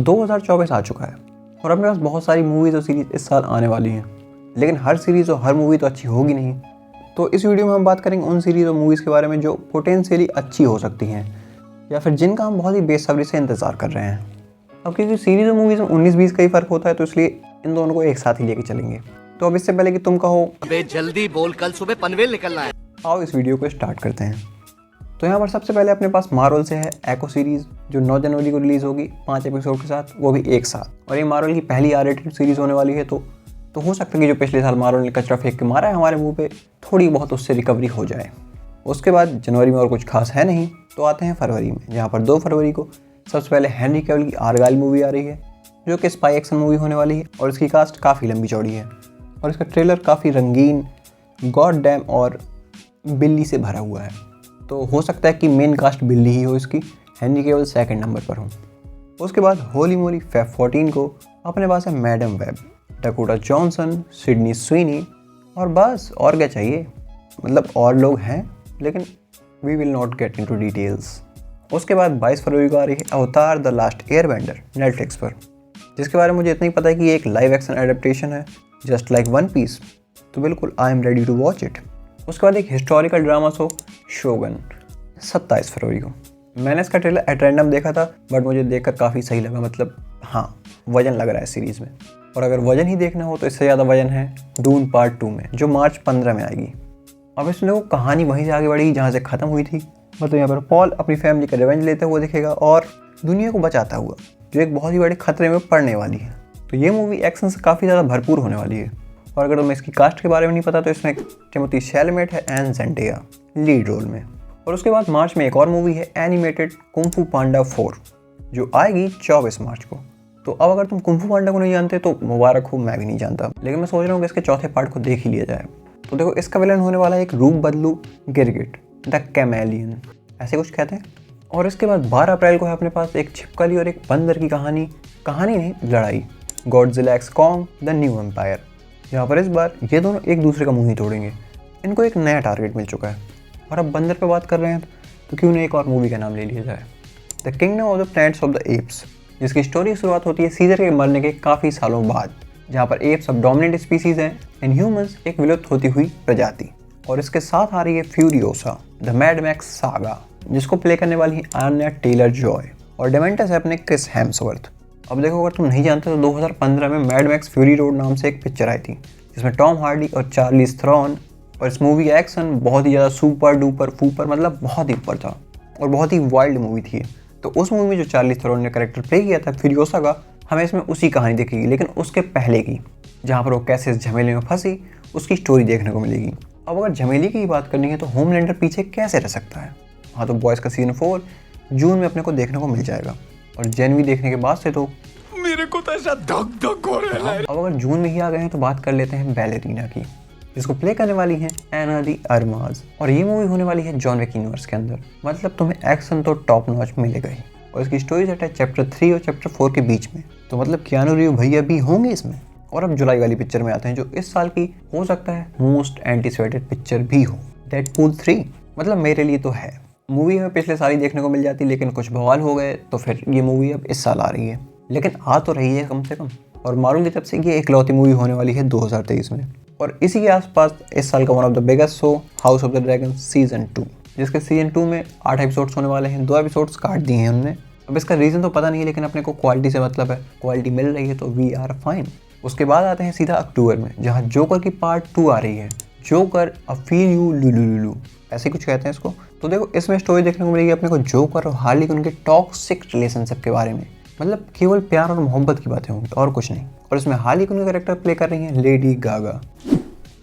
2024 आ चुका है और अपने पास बहुत सारी मूवीज़ और सीरीज़ इस साल आने वाली हैं, लेकिन हर सीरीज़ और हर मूवी तो अच्छी होगी नहीं। तो इस वीडियो में हम बात करेंगे उन सीरीज़ और मूवीज़ के बारे में जो पोटेंशियली अच्छी हो सकती हैं या फिर जिनका हम बहुत ही बेसब्री से इंतज़ार कर रहे हैं। अब क्योंकि सीरीज़ और मूवीज़ में 19-20 का ही फ़र्क होता है, तो इसलिए इन दोनों को एक साथ ही लेके चलेंगे। तो अब इससे पहले कि तुम कहो अबे जल्दी बोल, कल सुबह पनवेल निकलना है। आओ इस वीडियो को स्टार्ट करते हैं। तो यहाँ पर सबसे पहले अपने पास मार्वल से है एको सीरीज़, जो 9 जनवरी को रिलीज़ होगी 5 एपिसोड के साथ, वो भी एक साथ। और ये मार्वल की पहली R-rated सीरीज़ होने वाली है, तो हो सकता है कि जो पिछले साल मार्वल ने कचरा फेंक के मारा है हमारे मुंह पे, थोड़ी बहुत उससे रिकवरी हो जाए। उसके बाद जनवरी में और कुछ खास है नहीं, तो आते हैं फरवरी में, जहाँ पर 2 फरवरी को सबसे पहले हेनरी कैविल की आर्गाइल मूवी आ रही है, जो कि स्पाई एक्शन मूवी होने वाली है और इसकी कास्ट काफ़ी लंबी चौड़ी है और इसका ट्रेलर काफ़ी रंगीन, गॉड डैम और बिल्ली से भरा हुआ है। तो हो सकता है कि मेन कास्ट बिल्ली ही हो इसकी, हेनरी कैविल सेकंड नंबर पर हो। उसके बाद होली मोली फेब 14 को अपने पास है Madame Web, Dakota Johnson, Sydney Sweeney और बस और क्या चाहिए। मतलब और लोग हैं, लेकिन we will not get into details. उसके बाद 22 फरवरी को आ रही है अवतार द लास्ट एयरबेंडर नेटफ्लिक्स पर, जिसके बारे में मुझे इतना ही पता है कि ये एक लाइव एक्शन एडेप्टेशन है जस्ट लाइक वन पीस। तो बिल्कुल I am ready to watch it. उसके बाद एक हिस्टोरिकल ड्रामा शो शोगन 27 फरवरी को। मैंने इसका ट्रेलर एट रैंडम देखा था, बट मुझे देखकर काफ़ी सही लगा। मतलब हाँ, वजन लग रहा है सीरीज़ में। और अगर वजन ही देखना हो तो इससे ज़्यादा वजन है डून पार्ट 2 में, जो मार्च 15 में आएगी। अब इसमें वो कहानी वहीं से आगे बढ़ी जहाँ से ख़त्म हुई थी। मतलब यहाँ पर पॉल अपनी फैमिली का रिवेंज लेते हुए दिखेगा और दुनिया को बचाता हुआ, जो एक बहुत ही बड़े खतरे में पड़ने वाली है। तो ये मूवी एक्शन से काफ़ी ज़्यादा भरपूर होने वाली है। और अगर तुम्हें इसकी कास्ट के बारे में नहीं पता, तो इसमें टिमोथी शैलेमेट है एंड ज़ेंडेया लीड रोल में। और उसके बाद मार्च में एक और मूवी है एनिमेटेड कुंग फू पांडा 4, जो आएगी 24 मार्च को। तो अब अगर तुम कुंग फू पांडा को नहीं जानते तो मुबारक हो, मैं भी नहीं जानता, लेकिन मैं सोच रहा हूँ कि इसके चौथे पार्ट को देख ही लिया जाए। तो देखो, इसका विलन होने वाला है एक रूप बदलू गिरगिट द कैमेलियन, ऐसे कुछ कहते हैं। और इसके बाद 12 अप्रैल को है अपने पास एक छिपकली और एक बंदर की कहानी नहीं, लड़ाई, Godzilla x Kong The New Empire, जहाँ पर इस बार ये दोनों एक दूसरे का मुंह ही तोड़ेंगे। इनको एक नया टारगेट मिल चुका है और अब बंदर पे बात कर रहे हैं, तो क्यों नहीं एक और मूवी का नाम ले लिया जाए, the kingdom of the planets of the apps, जिसकी स्टोरी की शुरुआत होती है सीजर के मरने के काफ़ी सालों बाद, जहाँ पर एप्स अब डोमिनेंट स्पीसीज हैं एंड ह्यूमंस एक विलुप्त होती हुई प्रजाति। और इसके साथ आ रही है Furiosa the mad max saga, जिसको प्ले करने वाली है आन्या टेलर जॉय, और डेमेंटस है अपने क्रिस हेम्सवर्थ। अब देखो, अगर तुम नहीं जानते तो 2015 में मैड मैक्स फ्यूरी रोड नाम से एक पिक्चर आई थी, जिसमें टॉम हार्डी और चार्लीज थ्रॉन, और इस मूवी का एक्शन बहुत ही ज़्यादा सुपर डुपर फूपर, मतलब बहुत ही ऊपर था और बहुत ही वाइल्ड मूवी थी। तो उस मूवी में जो चार्लीज थ्रॉन ने कैरेक्टर प्ले किया था फ्यूरियोसा का, हमें इसमें उसी कहानी दिखेगी, लेकिन उसके पहले की, जहाँ पर वो कैसे इस झमेले में फंसी, उसकी स्टोरी देखने को मिलेगी। अब अगर झमेली की बात करनी है तो होमलैंडर पीछे कैसे रह सकता है। हाँ, तो बॉयज़ का सीजन 4 जून में अपने को देखने को मिल जाएगा, और जनवरी देखने के बाद से तो मेरे को तो ऐसा धक धक हो रहा है। अब अगर जून में ही आ गए हैं तो बात कर लेते हैं बैलेरीना की, जिसको प्ले करने वाली है एना दी अरमाज, और ये मूवी होने वाली है जॉन विक यूनिवर्स के अंदर। मतलब तुम्हें एक्शन तो टॉप नॉच मिलेगा ही, और इसकी स्टोरी सेट है चैप्टर 3 और चैप्टर 4 के बीच में। तो मतलब कियानू रीव्स भैया भी होंगे इसमें। और अब जुलाई वाली पिक्चर में आते हैं, जो इस साल की हो सकता है मोस्ट एंटीसिपेटेड पिक्चर भी हो, डेडपूल 3। मतलब मेरे लिए तो है। मूवी हमें पिछले साल ही देखने को मिल जाती, लेकिन कुछ बवाल हो गए, तो फिर ये मूवी अब इस साल आ रही है, लेकिन आ तो रही है कम से कम। और मार्वल की तरफ से ये इकलौती मूवी होने वाली है 2023 में। और इसी के आसपास इस साल का one of the biggest show house of the dragon season 2, जिसके सीजन 2 में 8 एपिसोड्स होने वाले हैं। 2 एपिसोड्स काट दिए हैं उन्होंने। अब इसका रीज़न तो पता नहीं है, लेकिन अपने को क्वालिटी से मतलब है, क्वालिटी मिल रही है तो वी आर फाइन। उसके बाद आते हैं सीधा अक्टूबर में, जहाँ जोकर की पार्ट 2 आ रही है, जोकर अ फील यू लुलुलुलु, ऐसे कुछ कहते हैं इसको। तो देखो, इसमें स्टोरी देखने को मिलेगी अपने को जोकर और हार्ली के उनके टॉक्सिक रिलेशनशिप के बारे में। मतलब केवल प्यार और मोहब्बत की बातें होंगी और कुछ नहीं। और इसमें हार्ली का कैरेक्टर प्ले कर रही हैं लेडी गागा,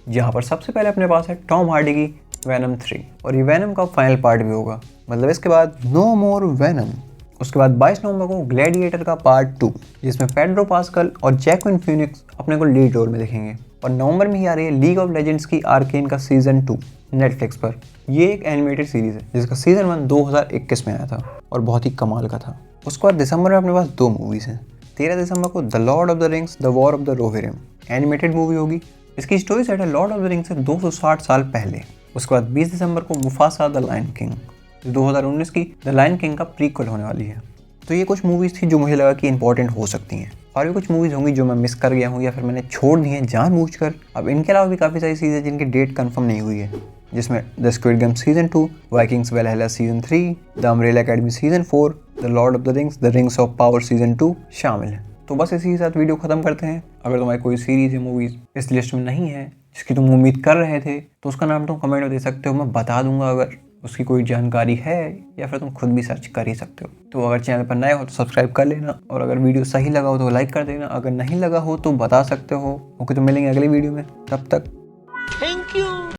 जहाँ पर सबसे पहले अपने पास है टॉम हार्डी की वेनम 3, और ये वेनम का फाइनल पार्ट भी होगा। मतलब इसके बाद नो मोर वेनम। उसके बाद 22 नवंबर को ग्लैडिएटर का पार्ट 2, जिसमें पेड्रो पास्कल और जैक्विन फीनिक्स अपने को लीड रोल में दिखेंगे। और नवंबर में ही आ रही है लीग ऑफ लेजेंड्स की आर्केन का सीजन 2 नेटफ्लिक्स पर। ये एक एनिमेटेड सीरीज है, जिसका सीजन 1 2021 में आया था और बहुत ही कमाल का था। उसके बाद दिसंबर में अपने पास 2 मूवीज़ हैं। 13 दिसंबर को the lord of the rings the war of the rohirrim animated movie होगी। इसकी स्टोरी सेट है लॉर्ड ऑफ द रिंग्स से 260 साल पहले। उसके बाद 20 दिसंबर को मुफासा द लायन किंग, 2019 की द लायन किंग का प्रीक्वल होने वाली है। तो ये कुछ मूवीज़ थी जो मुझे लगा कि इंपॉर्टेंट हो सकती हैं, और भी कुछ मूवीज़ होंगी जो मैं मिस कर गया हूँ या फिर मैंने छोड़ दी हैं जानबूझकर। अब इनके अलावा भी काफ़ी सारी चीज़ें जिनकी डेट कंफर्म नहीं हुई है, जिसमें the squid game season 2, vikings valhalla season 3, the umbrella academy season 4, the lord of the rings of power season 2 शामिल है। तो बस इसी के साथ वीडियो खत्म करते हैं। अगर तुम्हारी कोई सीरीज़ या मूवीज़ इस लिस्ट में नहीं है जिसकी तुम उम्मीद कर रहे थे, तो उसका नाम तुम कमेंट में दे सकते हो, मैं बता दूंगा अगर उसकी कोई जानकारी है, या फिर तुम खुद भी सर्च कर ही सकते हो। तो अगर चैनल पर नए हो तो सब्सक्राइब कर लेना, और अगर वीडियो सही लगा हो तो लाइक कर देना, अगर नहीं लगा हो तो बता सकते हो। ओके, तो मिलेंगे अगली वीडियो में, तब तक